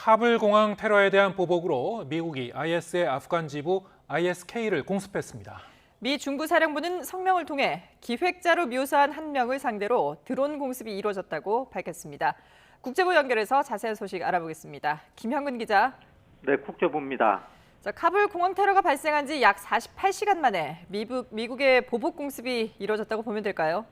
카불 공항 테러에 대한 보복으로 미국이 IS의 아프간 지부 ISK를 공습했습니다. 미 중부사령부는 성명을 통해 기획자로 묘사한 한 명을 상대로 드론 공습이 이루어졌다고 밝혔습니다. 국제부 연결해서 자세한 소식 알아보겠습니다. 김형근 기자. 네, 국제부입니다. 카불 공항 테러가 발생한 지 약 48시간 만에 미국의 보복 공습이 이루어졌다고 보면 될까요?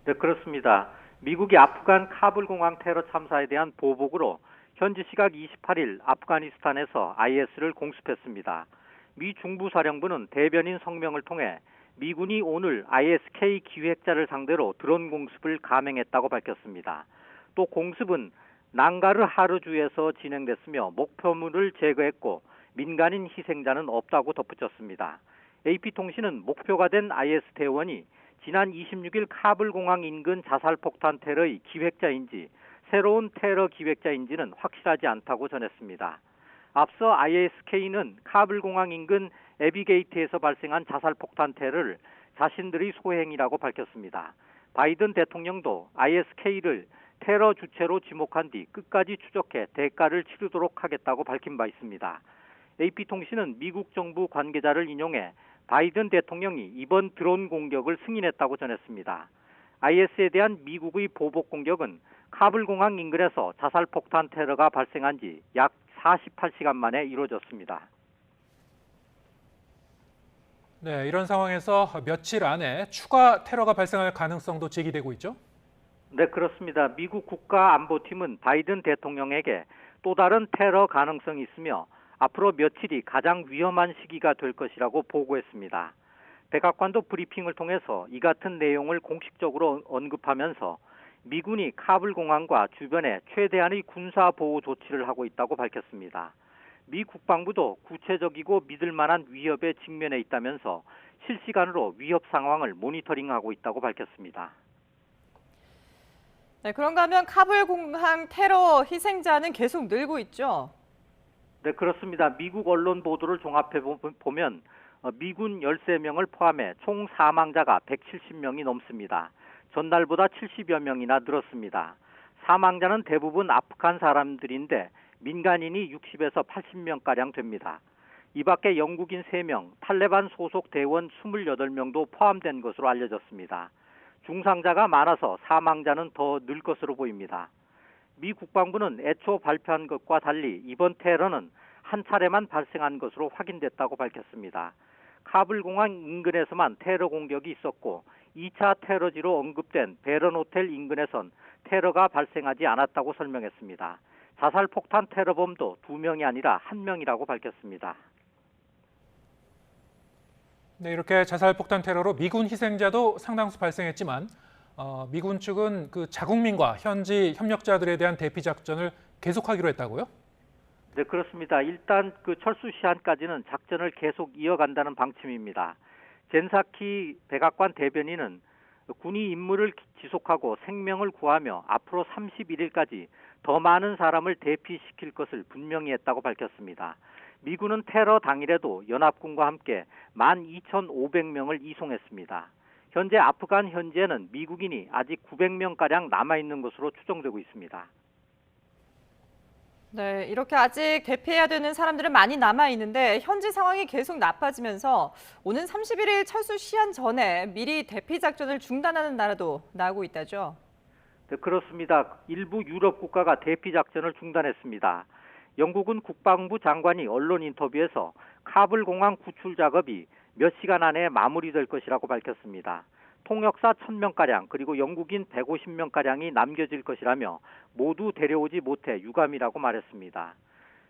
네, 그렇습니다. 미국이 아프간 카불 공항 테러 참사에 대한 보복으로 현지 시각 28일 아프가니스탄에서 IS를 공습했습니다. 미 중부사령부는 대변인 성명을 통해 미군이 오늘 ISK 기획자를 상대로 드론 공습을 감행했다고 밝혔습니다. 또 공습은 낭가르 하르주에서 진행됐으며 목표물을 제거했고 민간인 희생자는 없다고 덧붙였습니다. AP통신은 목표가 된 IS 대원이 지난 26일 카불 공항 인근 자살폭탄 테러의 기획자인지 새로운 테러 기획자인지는 확실하지 않다고 전했습니다. 앞서 ISK는 카불 공항 인근 에비게이트에서 발생한 자살폭탄 테러를 자신들의 소행이라고 밝혔습니다. 바이든 대통령도 ISK를 테러 주체로 지목한 뒤 끝까지 추적해 대가를 치르도록 하겠다고 밝힌 바 있습니다. AP통신은 미국 정부 관계자를 인용해 바이든 대통령이 이번 드론 공격을 승인했다고 전했습니다. IS에 대한 미국의 보복 공격은 카불 공항 인근에서 자살폭탄 테러가 발생한 지 약 48시간 만에 이루어졌습니다. 네, 이런 상황에서 며칠 안에 추가 테러가 발생할 가능성도 제기되고 있죠? 네, 그렇습니다. 미국 국가안보팀은 바이든 대통령에게 또 다른 테러 가능성이 있으며 앞으로 며칠이 가장 위험한 시기가 될 것이라고 보고했습니다. 백악관도 브리핑을 통해서 이 같은 내용을 공식적으로 언급하면서 미군이 카불 공항과 주변에 최대한의 군사 보호 조치를 하고 있다고 밝혔습니다. 미 국방부도 구체적이고 믿을 만한 위협에 직면해 있다면서 실시간으로 위협 상황을 모니터링하고 있다고 밝혔습니다. 네, 그런가 하면 카불 공항 테러 희생자는 계속 늘고 있죠? 네, 그렇습니다. 미국 언론 보도를 종합해 보면 미군 13명을 포함해 총 사망자가 170명이 넘습니다. 전날보다 70여 명이나 늘었습니다. 사망자는 대부분 아프간 사람들인데 민간인이 60에서 80명가량 됩니다. 이 밖에 영국인 3명, 탈레반 소속 대원 28명도 포함된 것으로 알려졌습니다. 중상자가 많아서 사망자는 더 늘 것으로 보입니다. 미 국방부는 애초 발표한 것과 달리 이번 테러는 한 차례만 발생한 것으로 확인됐다고 밝혔습니다. 카불 공항 인근에서만 테러 공격이 있었고 2차 테러지로 언급된 베런 호텔 인근에선 테러가 발생하지 않았다고 설명했습니다. 자살폭탄 테러범도 2명이 아니라 1명이라고 밝혔습니다. 네, 이렇게 자살폭탄 테러로 미군 희생자도 상당수 발생했지만 미군 측은 그 자국민과 현지 협력자들에 대한 대피 작전을 계속하기로 했다고요? 네, 그렇습니다. 일단 그 철수 시한까지는 작전을 계속 이어간다는 방침입니다. 젠사키 백악관 대변인은 군이 임무를 지속하고 생명을 구하며 앞으로 31일까지 더 많은 사람을 대피시킬 것을 분명히 했다고 밝혔습니다. 미군은 테러 당일에도 연합군과 함께 12,500명을 이송했습니다. 현재 아프간 현지에는 미국인이 아직 900명가량 남아있는 것으로 추정되고 있습니다. 네, 이렇게 아직 대피해야 되는 사람들은 많이 남아있는데 현지 상황이 계속 나빠지면서 오는 31일 철수 시한 전에 미리 대피 작전을 중단하는 나라도 나오고 있다죠? 네, 그렇습니다. 일부 유럽 국가가 대피 작전을 중단했습니다. 영국은 국방부 장관이 언론 인터뷰에서 카불 공항 구출 작업이 몇 시간 안에 마무리될 것이라고 밝혔습니다. 통역사 1,000명가량 그리고 영국인 150명가량이 남겨질 것이라며 모두 데려오지 못해 유감이라고 말했습니다.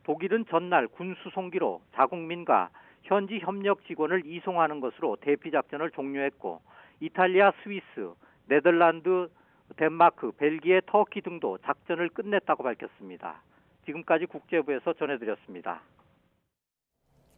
독일은 전날 군 수송기로 자국민과 현지 협력 직원을 이송하는 것으로 대피 작전을 종료했고 이탈리아, 스위스, 네덜란드, 덴마크, 벨기에, 터키 등도 작전을 끝냈다고 밝혔습니다. 지금까지 국제부에서 전해드렸습니다.